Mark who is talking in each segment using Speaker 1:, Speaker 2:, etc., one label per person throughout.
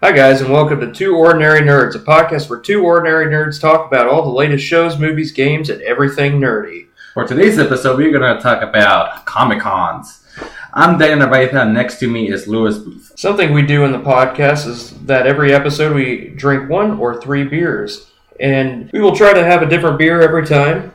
Speaker 1: Hi guys, and welcome to Two Ordinary Nerds, a podcast where two ordinary nerds talk about all the latest shows, movies, games, and everything nerdy.
Speaker 2: For today's episode, we're going to talk about Comic-Cons. I'm Dan Narvaez, and next to me is Louis Booth.
Speaker 1: Something we do in the podcast is that every episode we drink 1 or 3 beers. And we will try to have a different beer every time.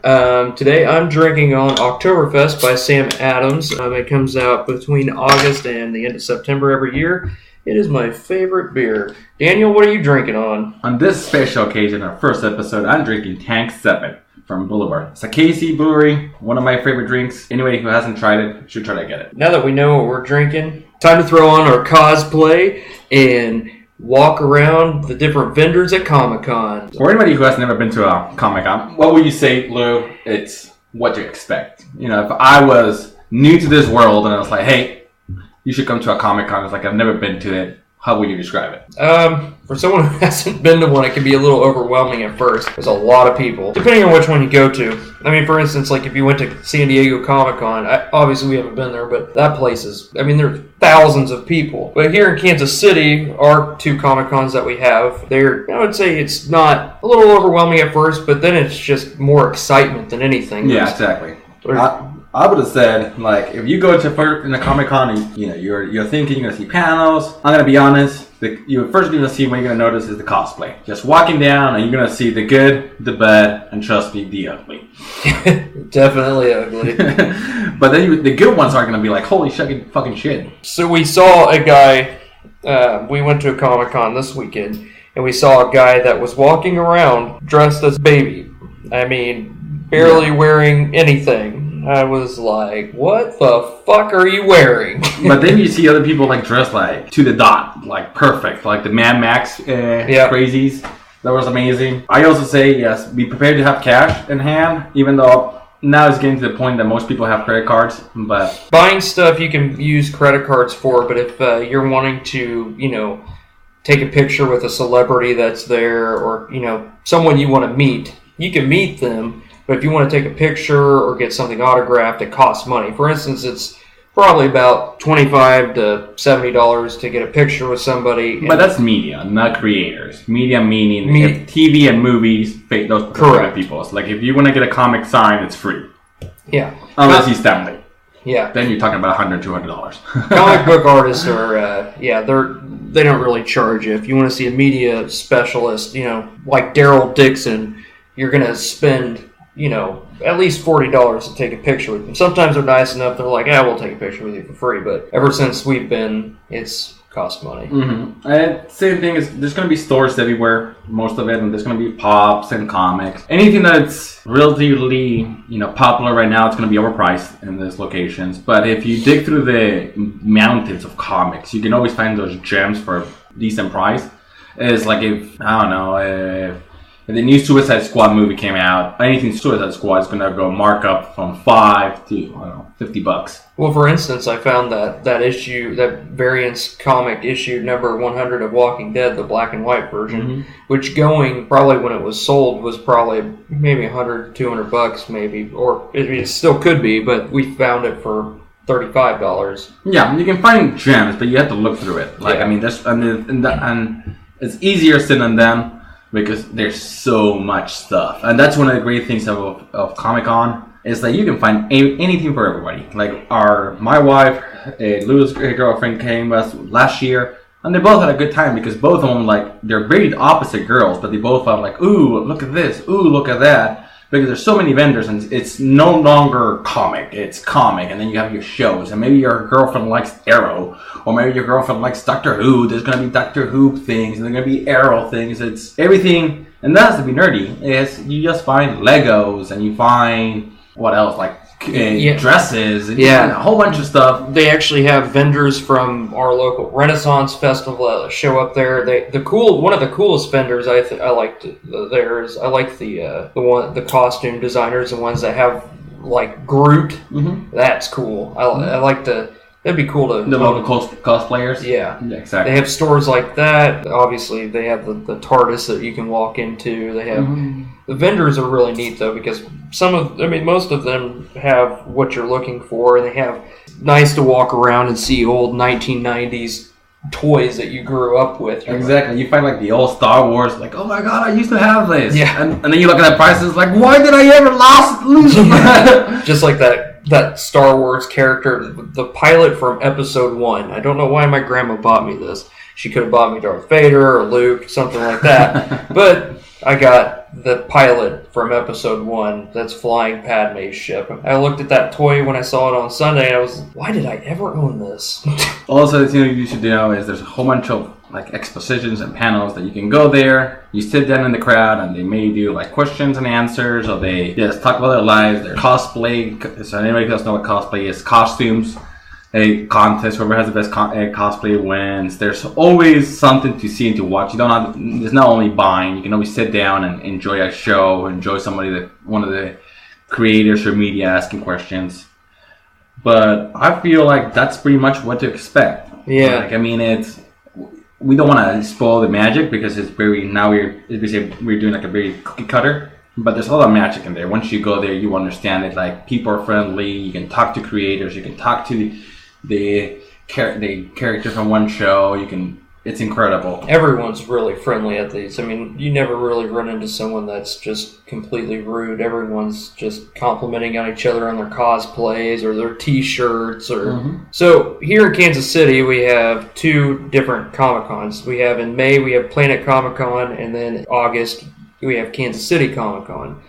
Speaker 1: Today I'm drinking on Oktoberfest by Sam Adams. It comes out between August and the end of September every year. It is my favorite beer. Daniel, what are you drinking on?
Speaker 2: On this special occasion, our first episode, I'm drinking Tank 7 from Boulevard. It's a KC brewery, one of my favorite drinks. Anybody who hasn't tried it should try to get it.
Speaker 1: Now that we know what we're drinking, time to throw on our cosplay and walk around the different vendors at Comic-Con.
Speaker 2: For anybody who has never been to a Comic-Con, what would you say, Lou? It's what you expect. You know, if I was new to this world and I was like, hey, you should come to a Comic-Con. It's like, I've never been to it. How would you describe it?
Speaker 1: For someone who hasn't been to one, it can be a little overwhelming at first. There's a lot of people, depending on which one you go to. I mean, for instance, like if you went to San Diego Comic-Con, obviously we haven't been there, but that place is, I mean, there's thousands of people. But here in Kansas City, our 2 Comic-Cons that we have, I would say it's not a little overwhelming at first, but then it's just more excitement than anything.
Speaker 2: Yeah, exactly. I would have said, like, if you go to in a Comic-Con, you know, you're thinking you're going to see panels. I'm going to be honest, you're first going to see, what you're going to notice is the cosplay. Just walking down and you're going to see the good, the bad, and trust me, the ugly.
Speaker 1: Definitely ugly.
Speaker 2: But then the good ones are going to be like, holy fucking shit.
Speaker 1: So we saw a guy, we went to a Comic-Con this weekend, and we saw a guy that was walking around dressed as Baby. I mean, barely wearing anything. I was like, what the fuck are you wearing?
Speaker 2: But then you see other people like dressed like to the dot, like perfect, like the Mad Max crazies. That was amazing. I also say, yes, be prepared to have cash in hand, even though now it's getting to the point that most people have credit cards. But
Speaker 1: buying stuff you can use credit cards for, but if you're wanting to, you know, take a picture with a celebrity that's there or, you know, someone you want to meet, you can meet them. But if you want to take a picture or get something autographed, it costs money. For instance, it's probably about $25 to $70 to get a picture with somebody.
Speaker 2: But that's media, not creators. Media meaning TV and movies, those correct people. So like if you want to get a comic signed, it's free.
Speaker 1: Yeah.
Speaker 2: Unless he's Stanley.
Speaker 1: Yeah.
Speaker 2: Then you're talking about $100, $200.
Speaker 1: Comic book artists are, they don't really charge you. If you want to see a media specialist, you know, like Daryl Dixon, you're going to spend, you know, at least $40 to take a picture with them. Sometimes they're nice enough, they're like, we'll take a picture with you for free. But ever since we've been, it's cost money.
Speaker 2: Mm-hmm. And same thing is, there's going to be stores everywhere, most of it, and there's going to be pops and comics. Anything that's relatively, you know, popular right now, it's going to be overpriced in these locations. But if you dig through the mountains of comics, you can always find those gems for a decent price. It's like if the new Suicide Squad movie came out, anything Suicide Squad is going to go mark up from $5 to, $50.
Speaker 1: Well, for instance, I found that issue, that variance comic issue number 100 of Walking Dead, the black and white version, which going probably when it was sold was probably maybe $100, $200 maybe, or it still could be, but we found it for $35.
Speaker 2: Yeah, you can find gems, but you have to look through it. Like, I mean, there's and it's easier said than done. Because there's so much stuff. And that's one of the great things of Comic-Con is that you can find anything for everybody. Like my wife, Lou's girlfriend came with us last year, and they both had a good time because both of them, like, they're very opposite girls, but they both felt like, ooh, look at this, ooh, look at that. Because there's so many vendors, and it's no longer comic, it's comic, and then you have your shows, and maybe your girlfriend likes Arrow, or maybe your girlfriend likes Doctor Who, there's going to be Doctor Who things, and there's going to be Arrow things, it's everything, and that has to be nerdy, is you just find Legos, and you find, what else, like, dresses, and a whole bunch of stuff.
Speaker 1: They actually have vendors from our local Renaissance Festival that show up there. One of the coolest vendors I like the costume designers, the ones that have like Groot. Mm-hmm. That's cool. I like the. That'd be cool to...
Speaker 2: The local cosplayers?
Speaker 1: Yeah,
Speaker 2: exactly.
Speaker 1: They have stores like that. Obviously, they have the TARDIS that you can walk into. They have... The vendors are really neat, though, because most of them have what you're looking for, and they have... Nice to walk around and see old 1990s toys that you grew up with.
Speaker 2: Exactly. You find like the old Star Wars, like, oh my god, I used to have this.
Speaker 1: Yeah.
Speaker 2: And then you look at the prices, like, why did I ever lose them?
Speaker 1: Just like that Star Wars character, the pilot from Episode 1. I don't know why my grandma bought me this. She could have bought me Darth Vader or Luke, something like that. But I got the pilot from Episode 1 that's flying Padme's ship. I looked at that toy when I saw it on Sunday, and I was, why did I ever own this?
Speaker 2: Also, the thing you should know is there's a whole bunch of like expositions and panels that you can go there. You sit down in the crowd, and they may do like questions and answers, or they just talk about their lives, their cosplay. So anybody doesn't know what cosplay is, costumes. A contest, whoever has the best cosplay wins. There's always something to see and to watch. You don't have, there's not only buying. You can always sit down and enjoy a show, enjoy one of the creators or media asking questions. But I feel like that's pretty much what to expect.
Speaker 1: Yeah.
Speaker 2: Like, I mean, we don't want to spoil the magic because it's very, now we're doing like a very cookie cutter. But there's a lot of magic in there. Once you go there, you understand it. Like, people are friendly. You can talk to creators. You can talk to the character from one show. It's incredible.
Speaker 1: Everyone's really friendly at these. I mean, you never really run into someone that's just completely rude. Everyone's just complimenting on each other on their cosplays or their t-shirts. So here in Kansas City, we have 2 different Comic-Cons. We have in May, we have Planet Comic-Con, and then in August, we have Kansas City Comic-Con.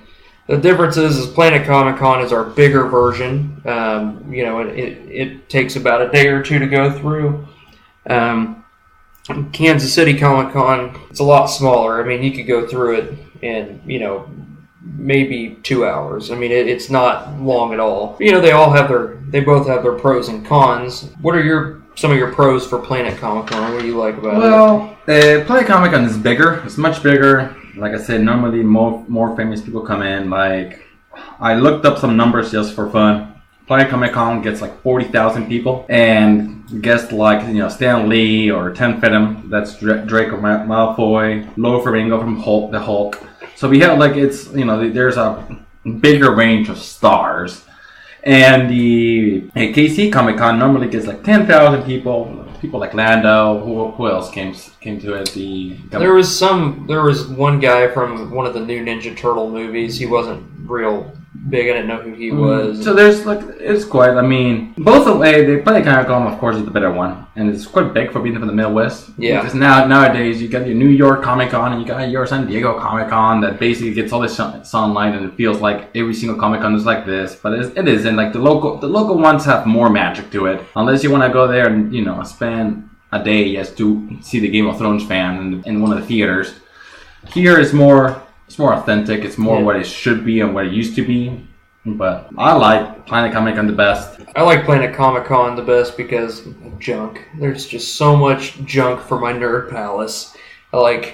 Speaker 1: The difference is Planet Comic-Con is our bigger version. It takes about a day or 2 to go through. Kansas City Comic-Con, it's a lot smaller. I mean, you could go through it in, maybe 2 hours. I mean, it's not long at all. They both have their pros and cons. What are some of your pros for Planet Comic-Con? What do you like about it?
Speaker 2: Well, Planet Comic-Con is bigger. It's much bigger. Like I said, normally more famous people come in. Like, I looked up some numbers just for fun. Planet Comic-Con gets like 40,000 people, and guests like Stan Lee or Ten Fedem, that's Draco Malfoy, Lou Ferrigno from the Hulk. So we have there's a bigger range of stars. And the KC Comic-Con normally gets like 10,000 people. People like Lando. Who else came to it?
Speaker 1: There was one guy from one of the new Ninja Turtle movies. He wasn't real big. I didn't know who he was.
Speaker 2: So there's it's quite. I mean, both the way they play Comic-Con, of course, is the better one, and it's quite big for being from the Midwest.
Speaker 1: Yeah.
Speaker 2: Because nowadays you got your New York Comic-Con and you got your San Diego Comic-Con that basically gets all this sunlight, and it feels like every single Comic-Con is like this, but it isn't. Like the local ones have more magic to it. Unless you want to go there and spend a day just to see the Game of Thrones fan in one of the theaters. Here is more. It's more authentic. It's more what it should be and what it used to be. But I like Planet Comic-Con the best.
Speaker 1: I like Planet Comic-Con the best because of junk. There's just so much junk for my nerd palace. You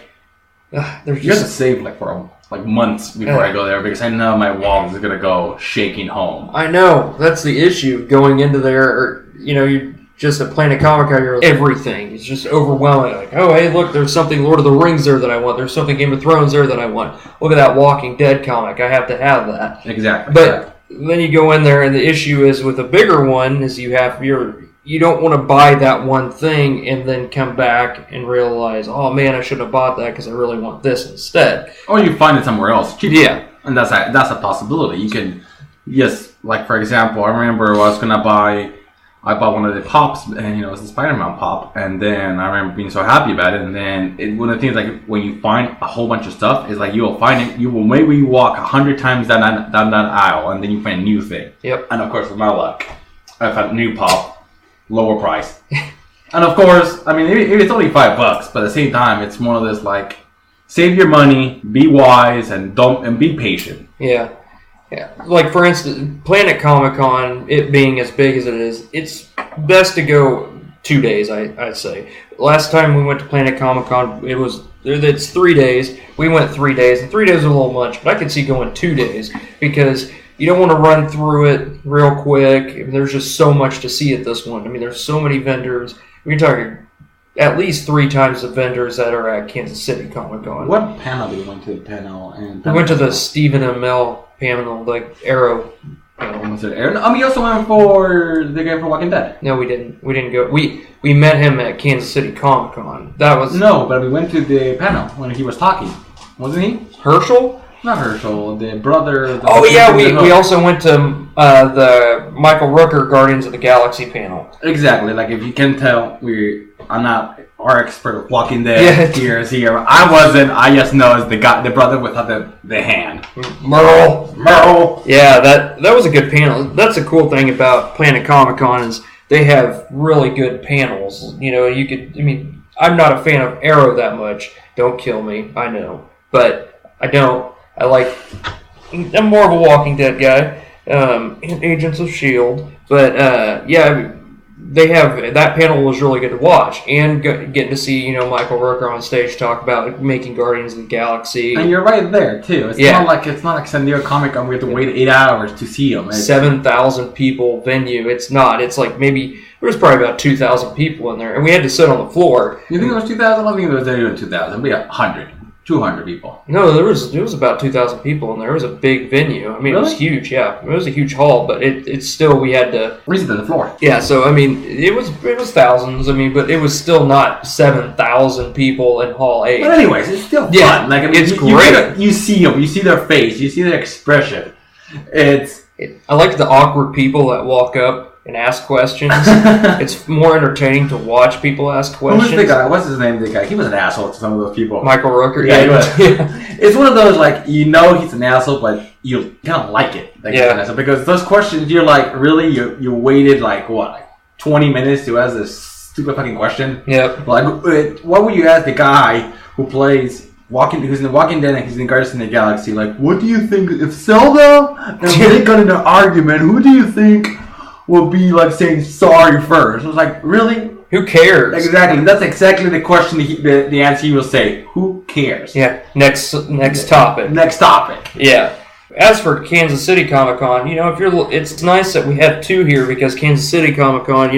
Speaker 1: have to
Speaker 2: save for months before I go there because I know my walls are gonna go shaking home.
Speaker 1: I know that's the issue going into there. Or you just at Planet Comic-Con, you're everything. It's just overwhelming. Like, oh, hey, look, there's something Lord of the Rings there that I want. There's something Game of Thrones there that I want. Look at that Walking Dead comic. I have to have that.
Speaker 2: Exactly.
Speaker 1: But then you go in there, and the issue is with a bigger one is you don't want to buy that one thing and then come back and realize, oh man, I shouldn't have bought that because I really want this instead.
Speaker 2: Or you find it somewhere else cheaper.
Speaker 1: Yeah,
Speaker 2: and that's a possibility. You can, like for example, I remember I bought one of the pops, and it was the Spider-Man pop, and then I remember being so happy about it. And then one of the things, like when you find a whole bunch of stuff, is like you will find it. You will maybe walk 100 times down that aisle, and then you find a new thing.
Speaker 1: Yep.
Speaker 2: And of course, with my luck, I found a new pop, lower price. And of course, I mean, it's only $5, but at the same time, it's more of this like, save your money, be wise, and be patient.
Speaker 1: Yeah. Yeah, like for instance, Planet Comic-Con, it being as big as it is, it's best to go 2 days, I'd say. Last time we went to Planet Comic-Con, it's 3 days. We went 3 days, and 3 days is a little much, but I could see going 2 days because you don't want to run through it real quick. There's just so much to see at this one. I mean, there's so many vendors. We're talking at least 3 times the vendors that are at Kansas City Comic-Con.
Speaker 2: What panel did we went to? We
Speaker 1: went to the Stephen Amell panel, like Arrow
Speaker 2: Almost there. And we also went for the guy from Walking Dead.
Speaker 1: No, we didn't. We didn't go. We met him at Kansas City Comic Con. That was
Speaker 2: No, but we went to the panel when he was talking, wasn't he?
Speaker 1: Herschel.
Speaker 2: Not Herschel, the brother.
Speaker 1: Oh yeah, we also went to the Michael Rooker Guardians of the Galaxy panel.
Speaker 2: Exactly. Like if you can tell, I'm not our expert of Walking Dead here. I wasn't. I just know it's the brother without the hand.
Speaker 1: Merle. Yeah, that was a good panel. That's a cool thing about Planet Comic Con is they have really good panels. You know, I'm not a fan of Arrow that much. Don't kill me. I know, but I don't. I'm more of a Walking Dead guy, and Agents of S.H.I.E.L.D. But, they have, that panel was really good to watch, and getting to see, Michael Rooker on stage talk about making Guardians of the Galaxy.
Speaker 2: And you're right there, too. It's not like San Diego Comic Con, we have to wait 8 hours to see them.
Speaker 1: 7,000 people venue. It's not. It's like maybe, there was probably about 2,000 people in there, and we had to sit on the floor.
Speaker 2: You think it was 2,000? I don't think it was even 2,000. Maybe 100. 200 people.
Speaker 1: No, there was about 2,000 people in there. It was a big venue. I mean, It was huge. Yeah, it was a huge hall, but it's still we had to
Speaker 2: reach to the floor.
Speaker 1: Yeah, so I mean, it was thousands. I mean, but it was still not 7,000 people in Hall 8.
Speaker 2: But anyways, it's still fun.
Speaker 1: Yeah,
Speaker 2: like
Speaker 1: it's great.
Speaker 2: You see them. You see their face. You see their expression.
Speaker 1: I like the awkward people that walk up and ask questions. It's more entertaining to watch people ask questions.
Speaker 2: Who's the guy? What's his name? The guy. He was an asshole to some of those people.
Speaker 1: Michael Rooker.
Speaker 2: Yeah, he was. It's one of those he's an asshole, but you kind of like it. Because those questions, you're like, really, you waited 20 minutes to ask this stupid fucking question.
Speaker 1: Yep.
Speaker 2: What would you ask the guy who plays? Who's in The Walking Dead and he's in Guardians of the Galaxy? Like, what do you think if Zelda and Link got in an argument? Who do you think will be saying sorry first? I was like, really?
Speaker 1: Who cares?
Speaker 2: Exactly. That's exactly the question. The answer he will say. Who cares?
Speaker 1: Yeah. Next topic.
Speaker 2: Next topic.
Speaker 1: Yeah. As for Kansas City Comic Con, it's nice that we have two here because Kansas City Comic Con,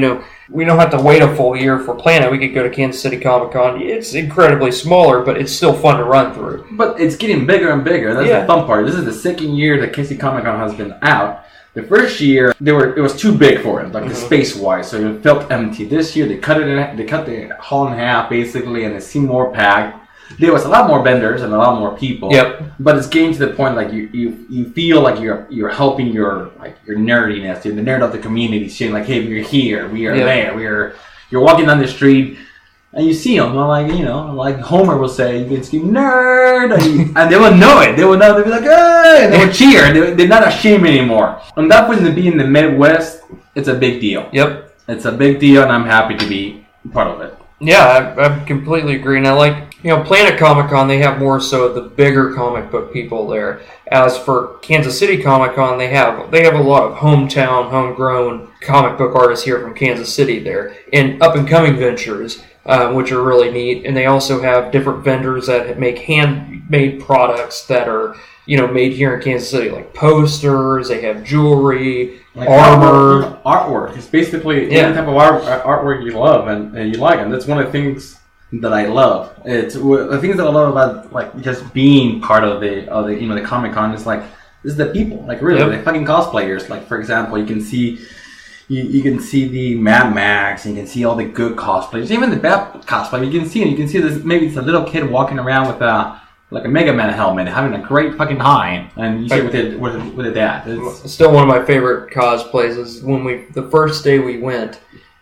Speaker 1: we don't have to wait a full year for Planet. We could go to Kansas City Comic Con. It's incredibly smaller, but it's still fun to run through.
Speaker 2: But it's getting bigger and bigger. That's the fun part. This is the second year that KC Comic Con has been out. The first year, it was too big for it, the space-wise, so it felt empty. This year, they cut the hall in half, basically, and it seemed more packed. There was a lot more vendors and a lot more people.
Speaker 1: Yep.
Speaker 2: But it's getting to the point you feel like you're helping your nerdiness, you're the nerd of the community, saying hey, we're here, we are there, you're walking down the street. And you see them, like Homer will say, you can scream, nerd! And they will know it. They will know, they'll be like, hey! And they will cheer. They're not ashamed anymore. And that point to be in the Midwest, it's a big deal.
Speaker 1: Yep.
Speaker 2: It's a big deal, and I'm happy to be part of it.
Speaker 1: Yeah, I completely agree. And I like, Planet Comic Con, they have more so the bigger comic book people there. As for Kansas City Comic Con, they have a lot of hometown, homegrown comic book artists here from Kansas City there. And up-and-coming ventures. Which are really neat, and they also have different vendors that make handmade products that are, made here in Kansas City, like posters. They have jewelry, armor,
Speaker 2: artwork. It's basically any type of artwork you love and you like, and that's one of the things that I love. It's the things that I love about just being part of the Comic Con is this is the people, really, the fucking cosplayers. For example, you can see. You can see the Mad Max, and you can see all the good cosplayers, even the bad cosplay. You can see it. You can see this. Maybe it's a little kid walking around with a Mega Man helmet, having a great fucking time, and you see it with a dad. It's
Speaker 1: still one of my favorite cosplays. Is when the first day we went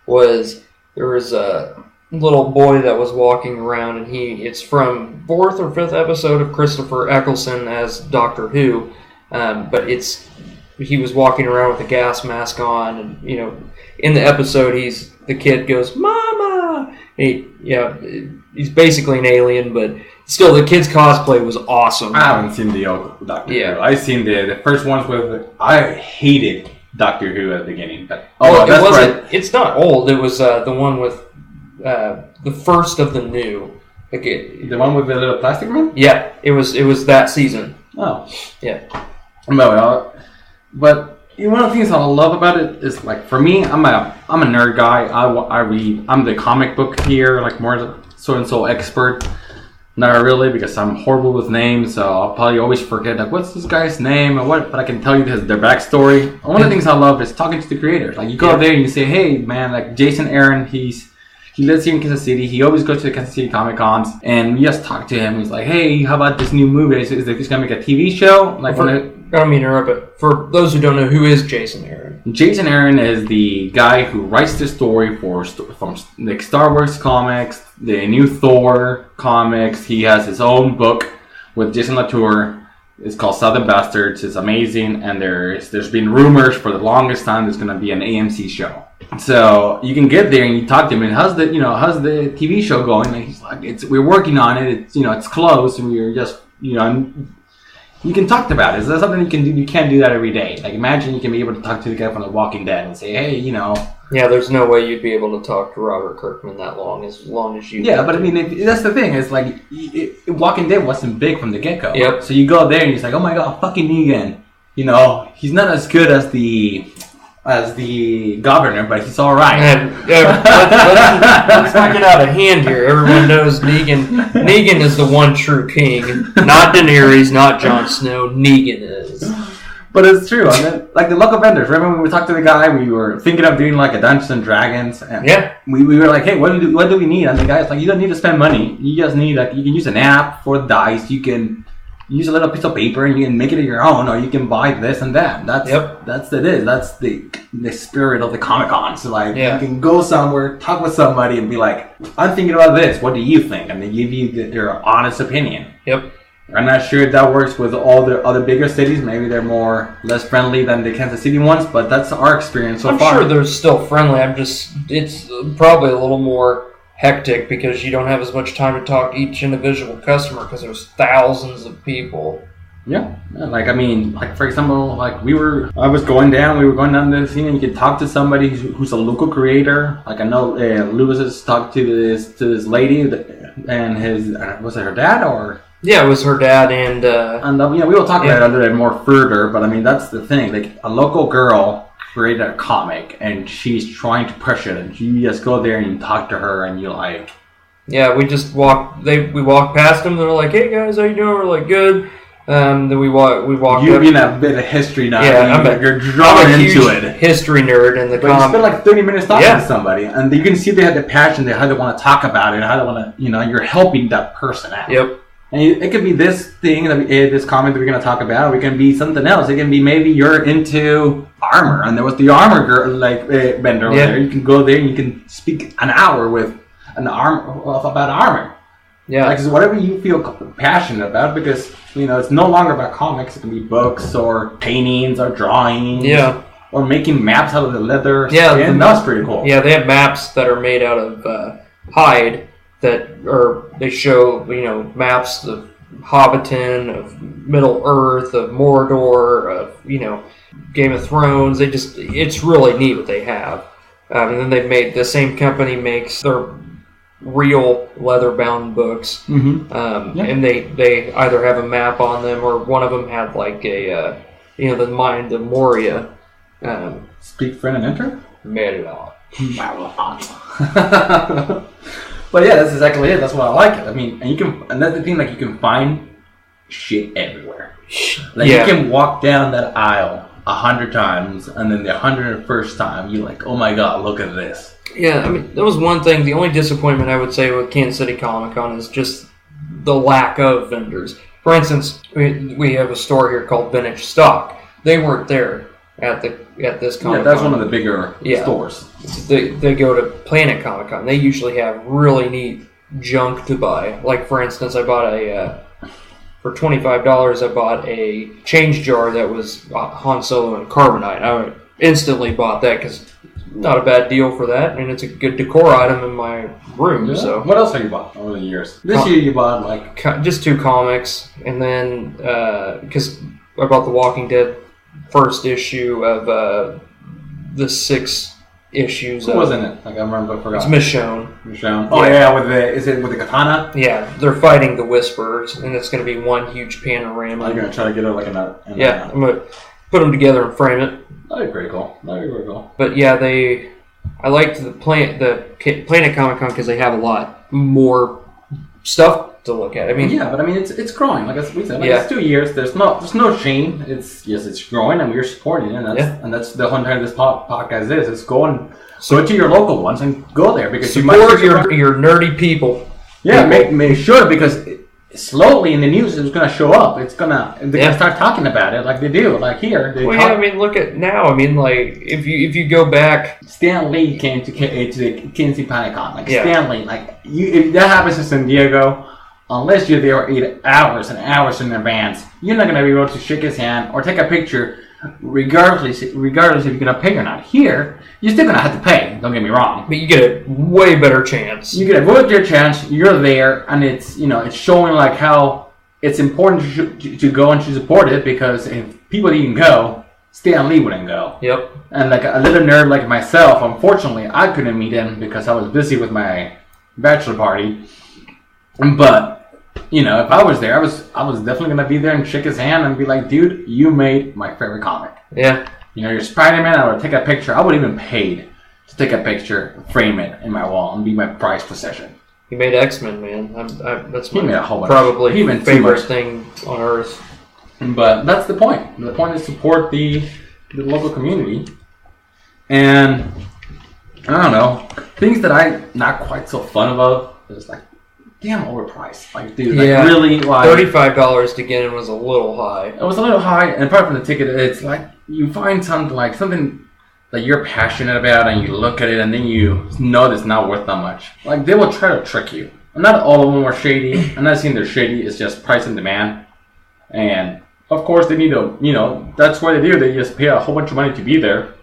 Speaker 1: there was a little boy that was walking around, and it's from 4th or 5th episode of Christopher Eccleston as Doctor Who, but he was walking around with a gas mask on, and in the episode, the kid goes, "Mama!" He's basically an alien, but still, the kid's cosplay was awesome.
Speaker 2: I haven't seen the old Doctor Who. I've seen the first ones with. I hated Doctor Who at the beginning, but
Speaker 1: It's not old. It was the one with the first of the new.
Speaker 2: The one with the little plastic man.
Speaker 1: Yeah, it was that season.
Speaker 2: Oh,
Speaker 1: yeah.
Speaker 2: But one of the things I love about it is for me, I'm a nerd guy. I read. I'm the comic book here, more so and so expert. Not really, because I'm horrible with names, so I'll probably always forget, like, what's this guy's name and what, but I can tell you their backstory. One of the things I love is talking to the creators. Like, you go there and you say, hey, man, like, Jason Aaron, he lives here in Kansas City. He always goes to the Kansas City Comic Cons, and we just talk to him. He's like, hey, how about this new movie? Is it going to make a TV show? Like,
Speaker 1: I don't mean to interrupt, but for those who don't know, who is Jason Aaron?
Speaker 2: Jason Aaron is the guy who writes the story from like Star Wars comics, the new Thor comics. He has his own book with Jason Latour. It's called Southern Bastards. It's amazing, and there's been rumors for the longest time there's going to be an AMC show. So you can get there and you talk to him, and how's the TV show going? And he's like, we're working on it. It's close, and we're just you can talk about it. Is that something you can do? You can't do that every day. Like, imagine you can be able to talk to the guy from The Walking Dead and say, hey,
Speaker 1: Yeah, there's no way you'd be able to talk to Robert Kirkman that long as you...
Speaker 2: Yeah, but I mean, that's the thing. It's like, Walking Dead wasn't big from the get-go.
Speaker 1: Yep.
Speaker 2: So you go there and he's like, oh my god, fucking Negan. He's not as good as the governor, but he's all right.
Speaker 1: Let's not get out of hand here. Everyone knows Negan. Negan is the one true king. Not Daenerys, not Jon Snow. Negan is.
Speaker 2: But it's true. I mean, like the local vendors. Remember when we talked to the guy? We were thinking of doing like a Dungeons and Dragons. And
Speaker 1: yeah.
Speaker 2: We were like, hey, what do we need? And the guy's like, you don't need to spend money. You just need you can use an app for dice. You can use a little piece of paper and you can make it your own, or you can buy this and that. That's it is. That's the spirit of the Comic-Con. So like, you can go somewhere, talk with somebody, and be like, I'm thinking about this. What do you think? And they give you their honest opinion.
Speaker 1: Yep.
Speaker 2: I'm not sure if that works with all the other bigger cities. Maybe they're less friendly than the Kansas City ones, but that's our experience so far.
Speaker 1: I'm sure they're still friendly. It's probably a little more hectic because you don't have as much time to talk to each individual customer because there's thousands of people.
Speaker 2: Yeah, like for example, we were going down to the scene and you could talk to somebody who's a local creator. Like I know Lewis has talked to this lady and his was it her dad or?
Speaker 1: Yeah, it was her dad and
Speaker 2: we will talk about it a little bit more further. But I mean that's the thing. Like a local girl created a comic and she's trying to push it, and you just go there and you talk to her and you're like,
Speaker 1: yeah, we just walked past them. They're like, hey guys, how you doing? We're like, good. Then we walked.
Speaker 2: You've been a bit of history now.
Speaker 1: Yeah,
Speaker 2: you're drawn into it.
Speaker 1: History nerd in the
Speaker 2: comic. You spend like 30 minutes talking to somebody, and you can see they have the passion, how they want to talk about it, how they want to, you're helping that person out.
Speaker 1: Yep.
Speaker 2: And it could be this thing, this comic that we're going to talk about. It can be something else. It can be maybe you're into armor, and there was the armor girl, vendor over there. You can go there and you can speak an hour with about armor.
Speaker 1: Yeah.
Speaker 2: Like, it's whatever you feel passionate about, because, it's no longer about comics. It can be books or paintings or drawings.
Speaker 1: Yeah.
Speaker 2: Or making maps out of the leather.
Speaker 1: Yeah.
Speaker 2: And that's pretty cool.
Speaker 1: Yeah, they have maps that are made out of hide they show, maps of Hobbiton, of Middle Earth, of Mordor, of, Game of Thrones. It's really neat what they have. And then the same company makes their real leather-bound books. Mm-hmm. And they either have a map on them, or one of them had like a, the Mind of Moria.
Speaker 2: Speak, friend, and enter?
Speaker 1: Made it out.
Speaker 2: But yeah, that's exactly it. That's why I like it. I mean, and another thing, you can find shit everywhere. You can walk down that aisle 100 times, and then the 101st time, you're like, oh my god, look at this.
Speaker 1: Yeah, I mean, that was one thing. The only disappointment I would say with Kansas City Comic-Con is just the lack of vendors. For instance, we have a store here called Vintage Stock. They weren't there at this Comic-Con.
Speaker 2: Yeah, that's one of the bigger stores.
Speaker 1: They go to Planet Comic-Con. They usually have really neat junk to buy. Like, for instance, I bought for $25, I bought a change jar that was Han Solo and Carbonite. I instantly bought that because not a bad deal for that, and it's a good decor item in my room. Yeah. So,
Speaker 2: what else have you bought over the years? This year you bought
Speaker 1: just 2 comics, and then because I bought The Walking Dead first issue of the 6 issues.
Speaker 2: Who was in it? I remember. I forgot.
Speaker 1: It's Michonne.
Speaker 2: Michonne. Oh yeah, is it with the katana?
Speaker 1: Yeah, they're fighting the Whisperers, and it's going to be one huge panorama.
Speaker 2: You're going to try to get it
Speaker 1: I'm going to put them together and frame it.
Speaker 2: That'd be pretty cool.
Speaker 1: But yeah, I liked the Planet Comic-Con because they have a lot more stuff to look at. I mean,
Speaker 2: yeah, but I mean, it's growing. Like we said,
Speaker 1: Yeah.
Speaker 2: it's 2 years. There's no shame. It's growing, and we're supporting it. And that's the whole entire this podcast is. It's go to your local ones and go there because you might
Speaker 1: support your nerdy people.
Speaker 2: Yeah, make sure because slowly in the news it's going to show up. They're going to start talking about it like they do. Like here,
Speaker 1: I mean, look at now. I mean, like if you go back,
Speaker 2: Stan Lee came to the Kansas City PanaCon. Like
Speaker 1: Yeah.
Speaker 2: Stan Lee, like if that happens in San Diego, unless you're there 8 hours and hours in advance, you're not going to be able to shake his hand or take a picture, regardless if you're going to pay or not. Here, you're still going to have to pay. Don't get me wrong.
Speaker 1: but you get a way better chance.
Speaker 2: You get a good chance. You're there, and it's it's showing like how it's important to go and to support it because if people didn't go, Stan Lee wouldn't go.
Speaker 1: Yep.
Speaker 2: And like a little nerd like myself, unfortunately, I couldn't meet him because I was busy with my bachelor party. But if I was there, I was definitely gonna be there and shake his hand and be like, "Dude, you made my favorite comic.
Speaker 1: Yeah.
Speaker 2: You're Spider-Man. I would take a picture. I would even paid to take a picture, frame it in my wall, and be my prized possession."
Speaker 1: He made X-Men, man. That's
Speaker 2: He made a whole bunch.
Speaker 1: probably
Speaker 2: He made too
Speaker 1: favorite
Speaker 2: much.
Speaker 1: thing on earth.
Speaker 2: But that's the point. The point is support the local community. And I don't know, things that I'm not quite so fun about is like damn overpriced. Like dude, like
Speaker 1: Yeah.
Speaker 2: really like
Speaker 1: $35 to get in was a little high.
Speaker 2: it was a little high, and apart from the ticket, it's like you find something that you're passionate about and you look at it and then you know it's not worth that much. Like they will try to trick you. Not all of them are shady. I'm not saying they're shady, it's just price and demand. And of course they need to, that's what they do. They just pay a whole bunch of money to be there.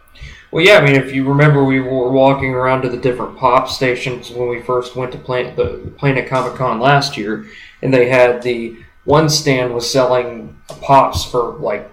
Speaker 1: Well, yeah, I mean, if you remember, we were walking around to the different pop stations when we first went to Planet Comic Con last year, and they had the one stand was selling pops for like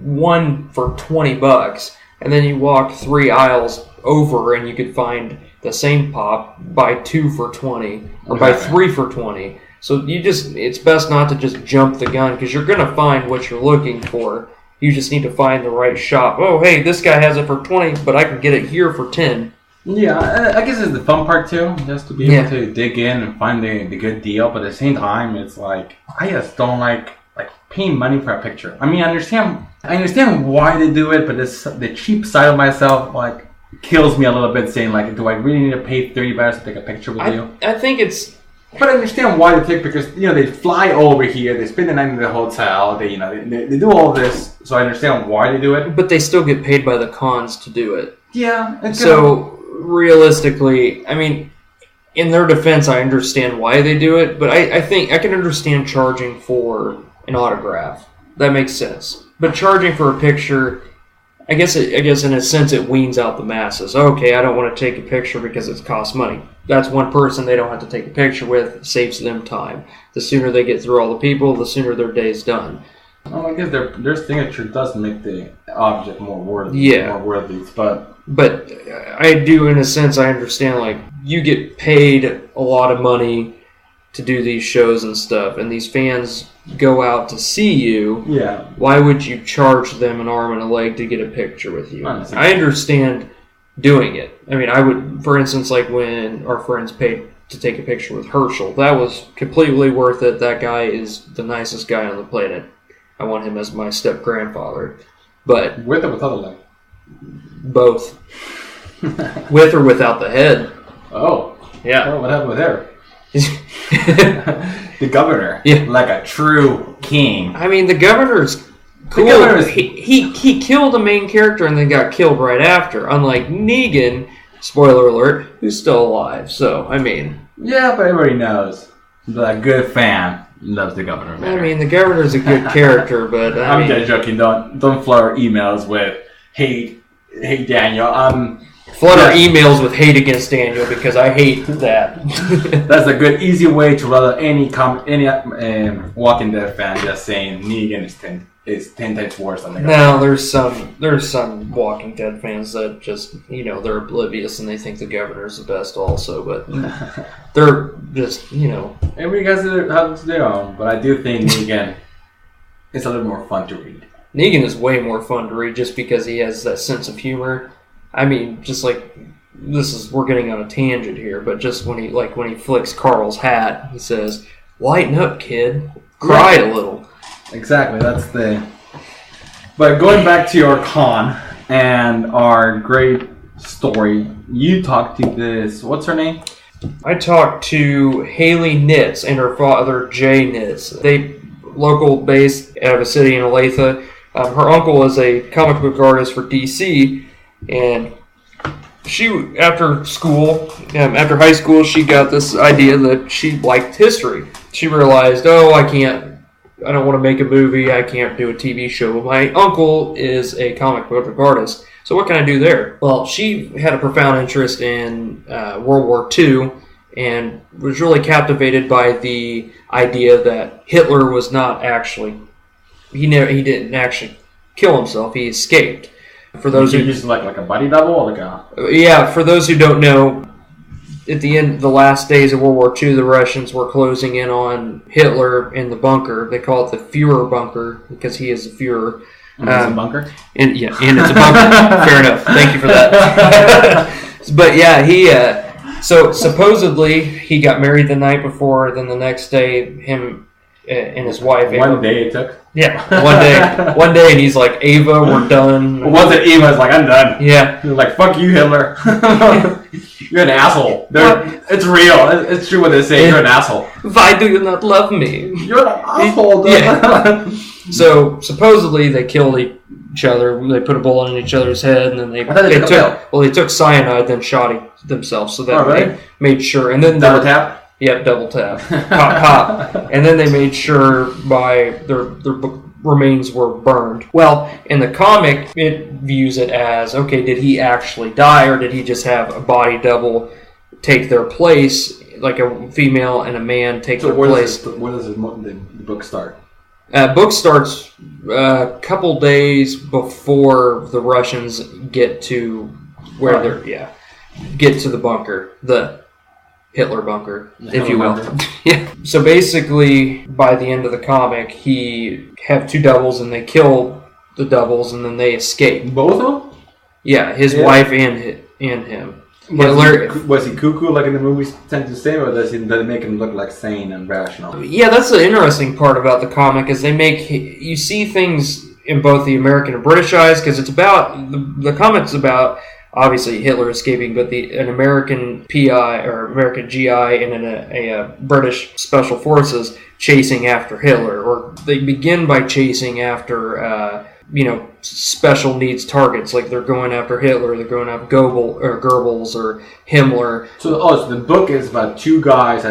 Speaker 1: one for $20, and then you walked 3 aisles over and you could find the same pop, buy 2 for $20 or buy 3 for $20. So it's best not to just jump the gun because you're gonna find what you're looking for. You just need to find the right shop. Oh, hey, this guy has it for $20, but I can get it here for $10.
Speaker 2: Yeah, I guess it's the fun part too, just to be able to dig in and find the good deal. But at the same time, it's like I just don't like paying money for a picture. I mean, I understand why they do it, but the cheap side of myself like kills me a little bit. Saying like, do I really need to pay $30 to take a picture with you?
Speaker 1: I think it's.
Speaker 2: But I understand why they take because they fly over here, they spend the night in the hotel, they do all this, so I understand why they do it.
Speaker 1: But they still get paid by the cons to do it.
Speaker 2: Yeah.
Speaker 1: So realistically, I mean, in their defense, I understand why they do it, but I think I can understand charging for an autograph. That makes sense. But charging for a picture, I guess in a sense it weans out the masses. Okay, I don't want to take a picture because it costs money. That's one person they don't have to take a picture with, saves them time. The sooner they get through all the people, the sooner their day's done.
Speaker 2: Well, I guess their signature does make the object more worthy.
Speaker 1: Yeah.
Speaker 2: More worthy, but
Speaker 1: I do, in a sense, I understand, like, you get paid a lot of money to do these shows and stuff, and these fans go out to see you.
Speaker 2: Yeah.
Speaker 1: Why would you charge them an arm and a leg to get a picture with you?
Speaker 2: Honestly.
Speaker 1: I understand doing it. I mean, I would, for instance, like when our friends paid to take a picture with Herschel, that was completely worth it. That guy is the nicest guy on the planet. I want him as my step-grandfather. But
Speaker 2: with or without the leg?
Speaker 1: both. With or without the head.
Speaker 2: Oh.
Speaker 1: Yeah.
Speaker 2: Oh, what happened with her? The governor.
Speaker 1: Yeah.
Speaker 2: Like a true king.
Speaker 1: I mean, the governor's cool.
Speaker 2: The governor is-
Speaker 1: He killed a main character and then got killed right after. Unlike Negan, spoiler alert, who's still alive. So, I mean...
Speaker 2: Yeah, but everybody knows that a good fan loves the governor better.
Speaker 1: I mean, the governor's a good character, but...
Speaker 2: I'm just joking. Don't flood our emails with, hey Daniel,
Speaker 1: Flood our emails with hate against Daniel because I hate that.
Speaker 2: That's a good, easy way to rather any Walking Dead fan just saying Negan is 10 times worse than the
Speaker 1: No, there's some Walking Dead fans that just, they're oblivious and they think the governor's the best also, but they're just,
Speaker 2: Everybody has their own, but I do think Negan is a little more fun to read.
Speaker 1: Negan is way more fun to read just because he has that sense of humor. I mean, just like, we're getting on a tangent here, but just when he flicks Carl's hat, he says, lighten up, kid. Cry a little.
Speaker 2: Exactly, that's the... But going back to our con and our great story, you talked to this... What's her name?
Speaker 1: I talked to Haley Nitz and her father, Jay Nitz. They local based out of a city in Olathe. Her uncle is a comic book artist for DC, and she, after high school, she got this idea that she liked history. She realized, I don't want to make a movie, I can't do a TV show. My uncle is a comic book artist, so what can I do there? Well, she had a profound interest in World War II and was really captivated by the idea that Hitler was not actually, he didn't actually kill himself, he escaped. For those who
Speaker 2: just like a buddy double or like a...
Speaker 1: Yeah, for those who don't know, at the end, the last days of World War II, the Russians were closing in on Hitler in the bunker. They call it the Führer bunker because he is the Führer.
Speaker 2: And it's a bunker?
Speaker 1: And it's a bunker. Fair enough. Thank you for that. But yeah, so supposedly he got married the night before, then the next day him and his wife...
Speaker 2: One day it took?
Speaker 1: Yeah, one day, and he's like, Ava, we're done.
Speaker 2: Once it Ava's like, I'm done.
Speaker 1: Yeah.
Speaker 2: They're like, fuck you, Hitler. You're an asshole. It's real. It's true what they say. You're an asshole.
Speaker 1: Why do you not love me?
Speaker 2: You're an asshole.
Speaker 1: Yeah. So supposedly they killed each other. They put a bullet in each other's head, and then they took cyanide, then shot themselves. So that they made sure. And then
Speaker 2: double tap.
Speaker 1: Yep, double tap. Pop. And then they made sure their remains were burned. Well, in the comic, it views it as, okay, did he actually die, or did he just have a body double take their place, like a female and a man take their place?
Speaker 2: Where does the book start?
Speaker 1: Book starts a couple days before the Russians get to where get to the bunker, the Hitler bunker, if you will. Yeah. So basically, by the end of the comic, he have two doubles, and they kill the doubles, and then they escape.
Speaker 2: Both of them?
Speaker 1: Yeah, his wife and him.
Speaker 2: Was he cuckoo like in the movies tend to say, or does it make him look like sane and rational?
Speaker 1: Yeah, that's the interesting part about the comic, is you see things in both the American and British eyes, because it's about, the comic's about, obviously Hitler escaping, but an American PI or American GI and a British Special Forces chasing after Hitler, or they begin by chasing after special needs targets, like they're going after Hitler, they're going after Goebbels or Himmler.
Speaker 2: So the book is about two guys,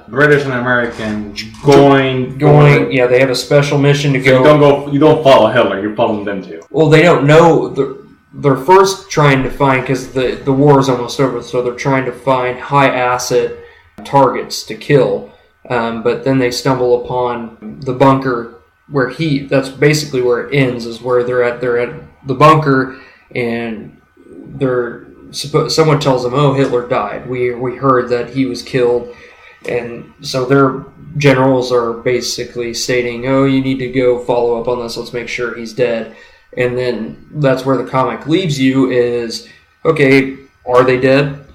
Speaker 2: British and American, going.
Speaker 1: Yeah, they have a special mission to go.
Speaker 2: You don't follow Hitler, you're following them too.
Speaker 1: Well, they don't know. They're first trying to find, because the war is almost over, so they're trying to find high asset targets to kill. But then they stumble upon the bunker where that's basically where it ends, is where they're at the bunker, and someone tells them, oh, Hitler died. We heard that he was killed. And so their generals are basically stating, oh, you need to go follow up on this, let's make sure he's dead. And then that's where the comic leaves you is, okay, are they dead?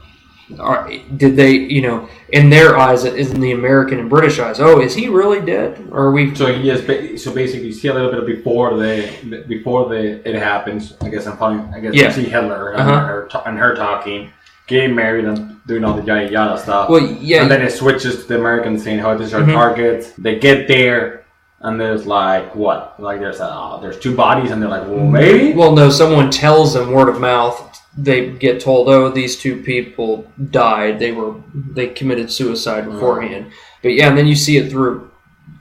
Speaker 1: Did they, in their eyes, in the American and British eyes, oh, is he really dead? Or are we?
Speaker 2: So yes, so basically, you see a little bit before it happens. I guess you see Hitler and her talking, getting married and doing all the yada yada stuff.
Speaker 1: Well, yeah,
Speaker 2: and then it switches to the Americans saying, "Oh, this is our target." They get there. And there's like what? Like there's two bodies, and they're like, well, maybe.
Speaker 1: Well, no. Someone tells them word of mouth. They get told, oh, these two people died. They committed suicide beforehand. But yeah, and then you see it through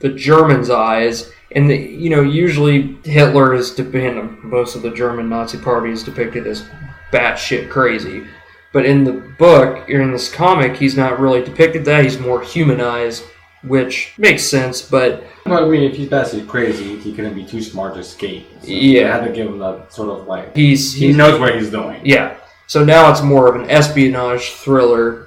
Speaker 1: the Germans' eyes, and usually Hitler is depicted. Most of the German Nazi Party is depicted as batshit crazy. But in the book, or in this comic, he's not really depicted that. He's more humanized, which makes sense, but...
Speaker 2: Well, I mean, if he's basically crazy, he couldn't be too smart to escape. So
Speaker 1: yeah.
Speaker 2: They had to give him that sort of like...
Speaker 1: He
Speaker 2: knows what he's doing.
Speaker 1: Yeah. So now it's more of an espionage thriller,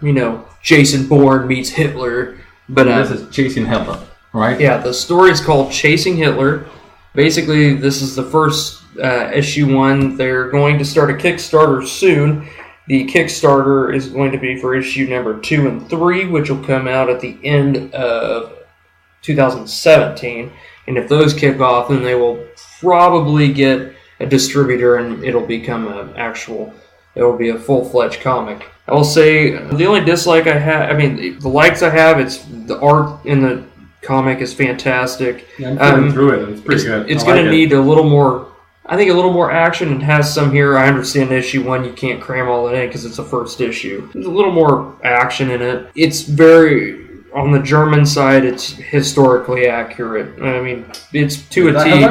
Speaker 1: Jason Bourne meets Hitler, but...
Speaker 2: this is Chasing Hitler, right?
Speaker 1: Yeah, the story's called Chasing Hitler. Basically, this is the first issue one. They're going to start a Kickstarter soon. The Kickstarter is going to be for issue number 2 and 3, which will come out at the end of 2017. And if those kick off, then they will probably get a distributor, and it'll become it will be a full-fledged comic. I will say the only dislike I have, the likes I have, it's the art in the comic is fantastic.
Speaker 2: Yeah, I'm flipping through it, and it's pretty good.
Speaker 1: It's going to need a little more action. It has some here. I understand issue 1, you can't cram all that in because it's a first issue. There's a little more action in it. It's very, on the German side, it's historically accurate. It's to a T.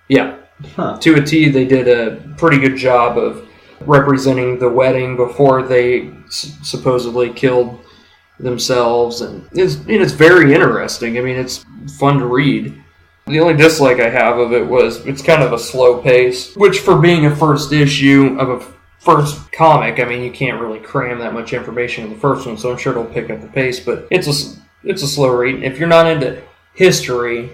Speaker 1: Yeah.
Speaker 2: Huh.
Speaker 1: To a T, they did a pretty good job of representing the wedding before they supposedly killed themselves, and it's very interesting. It's fun to read. The only dislike I have of it was it's kind of a slow pace, which for being a first issue of a first comic, you can't really cram that much information in the first one, so I'm sure it'll pick up the pace, but it's a slow read. If you're not into history,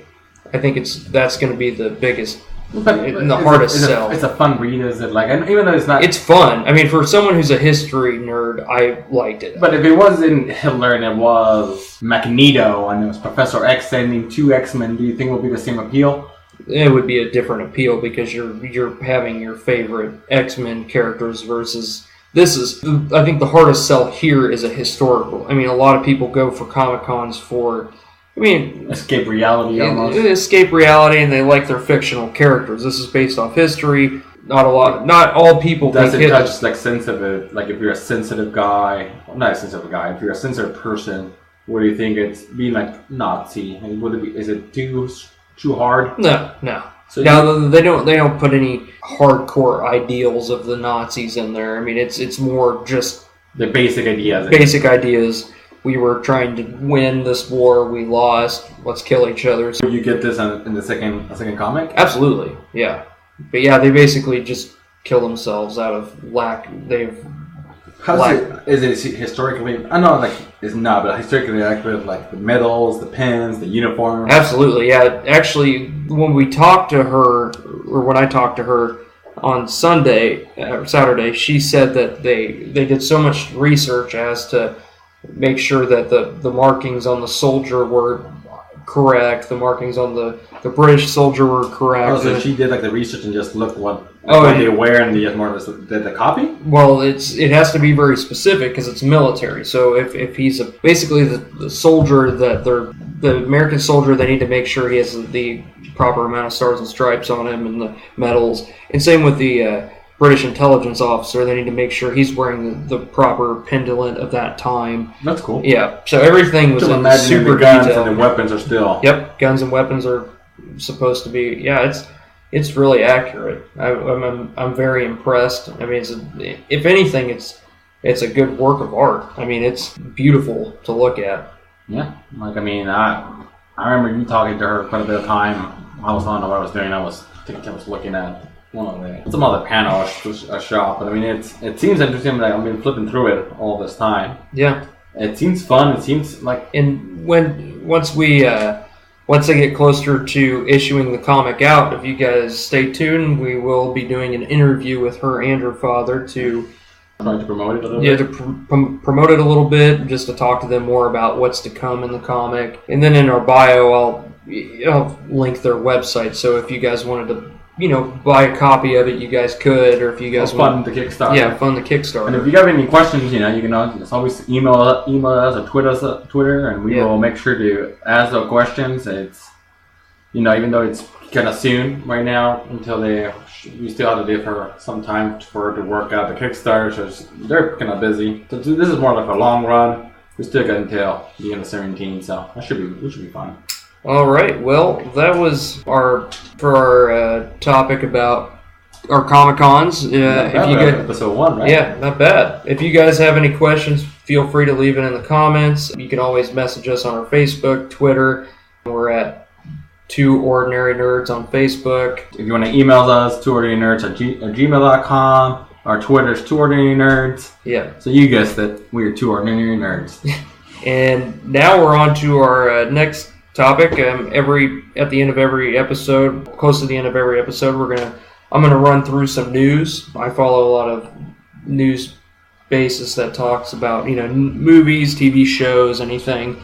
Speaker 1: I think that's going to be the biggest, the hardest sell.
Speaker 2: It's a fun read, is it? Even though it's not...
Speaker 1: It's fun. For someone who's a history nerd, I liked it.
Speaker 2: But if it wasn't Hitler and it was Magneto and it was Professor X sending 2 X-Men, do you think it would be the same appeal?
Speaker 1: It would be a different appeal because you're having your favorite X-Men characters versus... I think the hardest sell here is a historical. A lot of people go for Comic-Cons for...
Speaker 2: escape reality almost.
Speaker 1: Escape reality, and they like their fictional characters. This is based off history. Not all people.
Speaker 2: Does it touch sensitive? Like if you're a sensitive guy, not a sensitive guy. If you're a sensitive person, what do you think it's being like Nazi? Would it be? Is it too hard?
Speaker 1: No. So they don't put any hardcore ideals of the Nazis in there. It's more just
Speaker 2: the basic ideas.
Speaker 1: Basic ideas. We were trying to win this war. We lost. Let's kill each other.
Speaker 2: So you get this in the second comic?
Speaker 1: Absolutely, yeah. But yeah, they basically just kill themselves out of lack.
Speaker 2: Is it historically? I know, it's not, but historically accurate. Like the medals, the pins, the uniforms.
Speaker 1: Absolutely, yeah. Actually, when I talked to her on Saturday, she said that they did so much research as to make sure that the markings on the soldier were correct, the markings on the British soldier were correct.
Speaker 2: Oh, so she did the research and just looked what they wear and the copy?
Speaker 1: Well, it has to be very specific because it's military. So if he's basically the soldier the American soldier, they need to make sure he has the proper amount of stars and stripes on him and the medals. And same with the British intelligence officer, they need to make sure he's wearing the proper pendant of that time.
Speaker 2: That's cool.
Speaker 1: Yeah, so everything was in super
Speaker 2: the guns
Speaker 1: detail.
Speaker 2: And the weapons are still...
Speaker 1: Yep, guns and weapons are supposed to be... Yeah, it's really accurate. I'm very impressed. If anything, it's a good work of art. It's beautiful to look at.
Speaker 2: Yeah, I remember you talking to her quite a bit of time. I don't know what I was doing. I was looking at some other panel a shop, but it seems interesting. I've been flipping through it all this time.
Speaker 1: Yeah,
Speaker 2: it seems fun. It seems like,
Speaker 1: and once they get closer to issuing the comic out, if you guys stay tuned, we will be doing an interview with her and her father to
Speaker 2: trying to promote it a little bit.
Speaker 1: Yeah, to promote it a little bit, just to talk to them more about what's to come in the comic. And then in our bio, I'll link their website. So if you guys wanted to, buy a copy of it, you guys could, or if you guys
Speaker 2: fund the Kickstarter.
Speaker 1: Yeah, fund the Kickstarter.
Speaker 2: And if you have any questions, you can just always email us or Twitter, and we will make sure to ask those questions. It's, even though it's kind of soon right now until we still have to do for some time for to work out the Kickstarter, so they're kind of busy. So this is more like a long run. We still got until the end of 17, so it should be fun.
Speaker 1: All right. Well, that was our topic about our Comic-Cons.
Speaker 2: Episode 1, right?
Speaker 1: Yeah, not bad. If you guys have any questions, feel free to leave it in the comments. You can always message us on our Facebook, Twitter. We're at 2 Ordinary Nerds on Facebook.
Speaker 2: If you want to email us, 2ordinarynerds@gmail.com. Our Twitter's 2ordinarynerds.
Speaker 1: Yeah.
Speaker 2: So you guessed it. We're 2 Ordinary Nerds.
Speaker 1: And now we're on to our next topic. At the end of every episode, close to the end of every episode, I'm gonna run through some news. I follow a lot of news basis that talks about movies, TV shows, anything.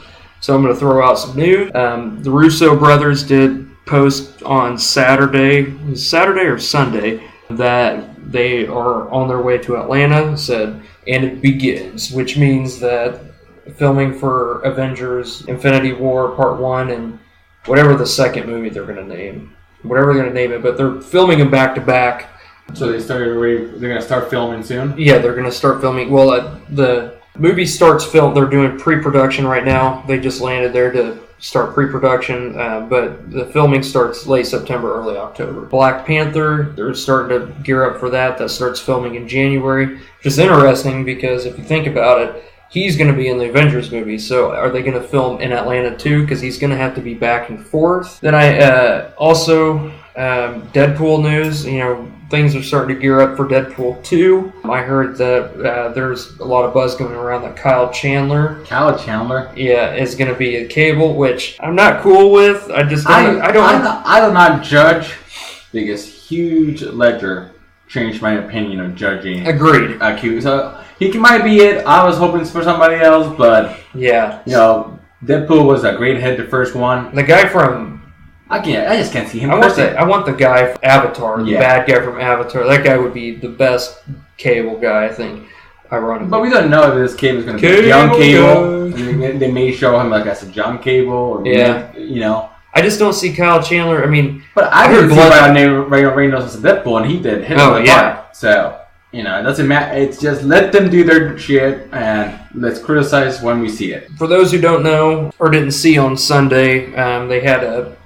Speaker 1: So I'm going to throw out some news. The Russo brothers did post on Saturday or Sunday, that they are on their way to Atlanta. Said, and it begins, which means that filming for Avengers Infinity War Part 1 and whatever the second movie they're going to name. Whatever they're going to name it, but they're filming them back to back.
Speaker 2: So they're going to start filming soon?
Speaker 1: Yeah, they're going to start filming. Well, the movie starts film. They're doing pre-production right now. They just landed there to start pre-production, but the filming starts late September, early October. Black Panther, they're starting to gear up for that. That starts filming in January, which is interesting because if you think about it, he's going to be in the Avengers movie, so are they going to film in Atlanta too? Because he's going to have to be back and forth. Then I also, Deadpool news, things are starting to gear up for Deadpool 2. I heard that there's a lot of buzz going around that Kyle Chandler, yeah, is going to be a Cable, which I'm not cool with. I do
Speaker 2: not judge because Heath Ledger changed my opinion of judging.
Speaker 1: Agreed.
Speaker 2: So he might be it. I was hoping for somebody else, but
Speaker 1: yeah,
Speaker 2: Deadpool was a great hit. The first one.
Speaker 1: The guy from
Speaker 2: I just can't see him.
Speaker 1: I want the guy from Avatar, the bad guy from Avatar. That guy would be the best Cable guy, I think. Ironically,
Speaker 2: but we don't know if this Cable is going to be young Cable. They may show him as a young Cable, or
Speaker 1: I just don't see Kyle Chandler. I mean,
Speaker 2: but I heard Ryan Reynolds as a Deadpool, and he did hit him apart. So it doesn't matter. It's just let them do their shit, and let's criticize when we see it.
Speaker 1: For those who don't know or didn't see on Sunday, they had a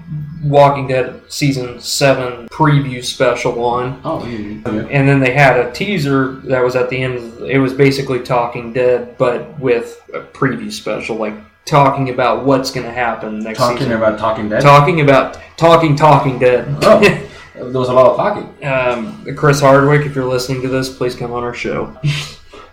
Speaker 1: Walking Dead Season 7 preview special on.
Speaker 2: Oh, yeah.
Speaker 1: And then they had a teaser that was at the end. It was basically Talking Dead, but with a preview special, like talking about what's going to happen next season.
Speaker 2: Talking about Talking Dead?
Speaker 1: Talking about Talking Dead.
Speaker 2: Oh, there was a lot of talking.
Speaker 1: Chris Hardwick, if you're listening to this, please come on our show.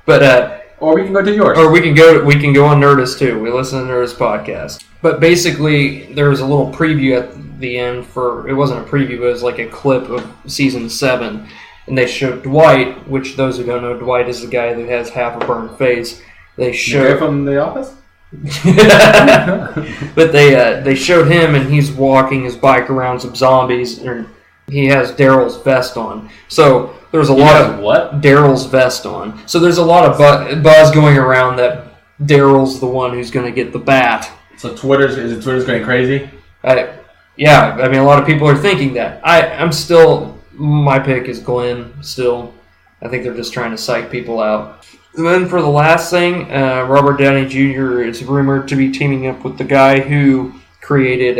Speaker 1: But
Speaker 2: or we can go to yours.
Speaker 1: Or we can go on Nerdist too. We listen to Nerdist podcast. But basically, there was a little preview at the end for. It wasn't a preview, but it was like a clip of season 7, and they showed Dwight. Which those who don't know, Dwight is the guy that has half a burned face. They showed
Speaker 2: the guy from The Office.
Speaker 1: But they showed him, and he's walking his bike around some zombies, and he has Daryl's vest on. So there's a lot of
Speaker 2: what?
Speaker 1: Daryl's vest on. So there's a lot of buzz going around that Daryl's the one who's going to get the bat.
Speaker 2: So Twitter's going crazy?
Speaker 1: Yeah, I mean, a lot of people are thinking that. I'm still, my pick is Glenn still. I think they're just trying to psych people out. And then for the last thing, Robert Downey Jr. is rumored to be teaming up with the guy who created,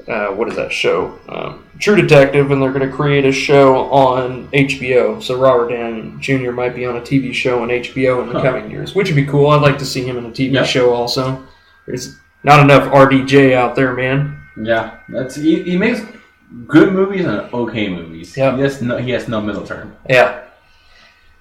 Speaker 1: what is that show? True Detective, and they're going to create a show on HBO. So Robert Downey Jr. might be on a TV show on HBO in the coming years, which would be cool. I'd like to see him in a TV show also. There's not enough RDJ out there, man.
Speaker 2: Yeah, he makes good movies and okay movies.
Speaker 1: Yep.
Speaker 2: He has no middle term.
Speaker 1: Yeah.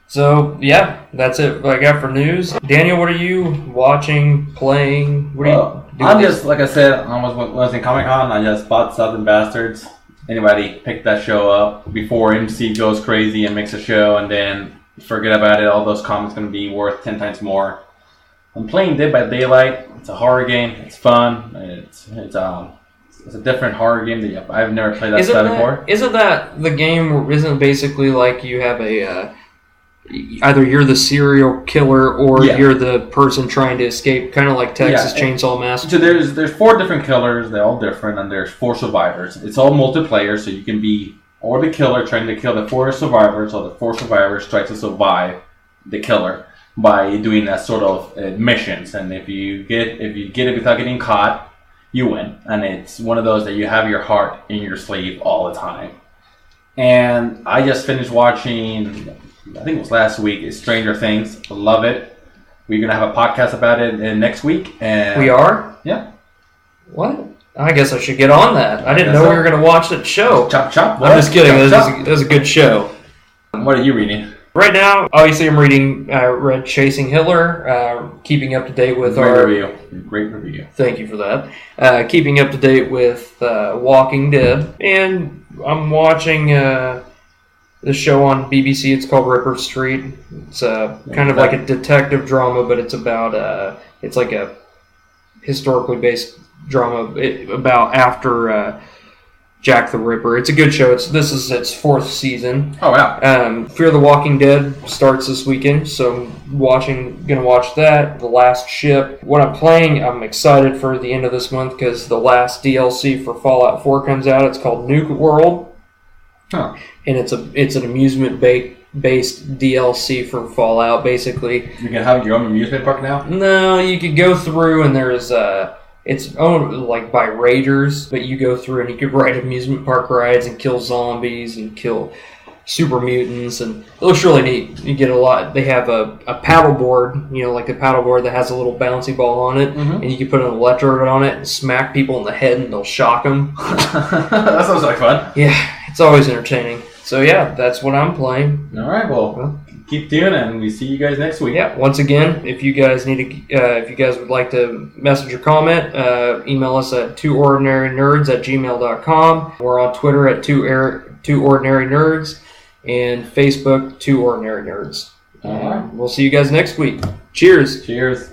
Speaker 1: So, yeah, that's it what I got for news. Daniel, what are you watching, playing? What are you doing?
Speaker 2: I'm just, like I said, I was in Comic-Con. I just bought Southern Bastards. Anybody pick that show up before MC goes crazy and makes a show, and then forget about it. All those comics going to be worth 10 times more. I'm playing Dead by Daylight. It's a horror game. It's fun. It's a different horror game that I've never played that style before.
Speaker 1: Isn't that the game? Isn't it basically like you have a either you're the serial killer or you're the person trying to escape, kind of like Texas Chainsaw Massacre?
Speaker 2: So there's 4 different killers. They're all different, and there's 4 survivors. It's all multiplayer, so you can be or the killer trying to kill the 4 survivors, or the 4 survivors try to survive the killer by doing that sort of missions. And if you get it without getting caught, you win. And it's one of those that you have your heart in your sleeve all the time. And I just finished watching, I think it was last week, is Stranger Things. I love it. We're going to have a podcast about it next week. And
Speaker 1: we are?
Speaker 2: Yeah.
Speaker 1: What? I guess I should get on that. I didn't know we were going to watch that show.
Speaker 2: Chop, chop.
Speaker 1: I'm just kidding. It was a good show.
Speaker 2: What are you reading?
Speaker 1: Right now, obviously, I'm read Chasing Hitler, keeping up to date with
Speaker 2: Great review.
Speaker 1: Thank you for that. Keeping up to date with Walking Dead. And I'm watching the show on BBC. It's called Ripper Street. It's kind of like a detective drama, but it's about, it's like a historically based drama about after Jack the Ripper. It's a good show. This is its 4th season.
Speaker 2: Oh wow!
Speaker 1: Fear the Walking Dead starts this weekend, so gonna watch that. The Last Ship. What I'm playing, I'm excited for the end of this month because the last DLC for Fallout 4 comes out. It's called Nuke World, and it's an amusement based DLC for Fallout. Basically,
Speaker 2: you can have your own amusement park now.
Speaker 1: No, you could go through and there's it's owned like by raiders, but you go through and you could ride amusement park rides and kill zombies and kill super mutants, and it looks really neat. You get a lot. They have a paddle board, like a paddle board that has a little bouncy ball on it, and you can put an electrode on it and smack people in the head and they'll shock them.
Speaker 2: That sounds like fun.
Speaker 1: Yeah, it's always entertaining. So yeah, that's what I'm playing.
Speaker 2: All right, well, keep tuning, and we see you guys next week.
Speaker 1: Yeah, once again, if you guys if you guys would like to message or comment, email us at twoordinarynerds@gmail.com. We're on Twitter at two ordinary nerds, and Facebook 2 Ordinary Nerds.
Speaker 2: All right.
Speaker 1: We'll see you guys next week. Cheers.
Speaker 2: Cheers.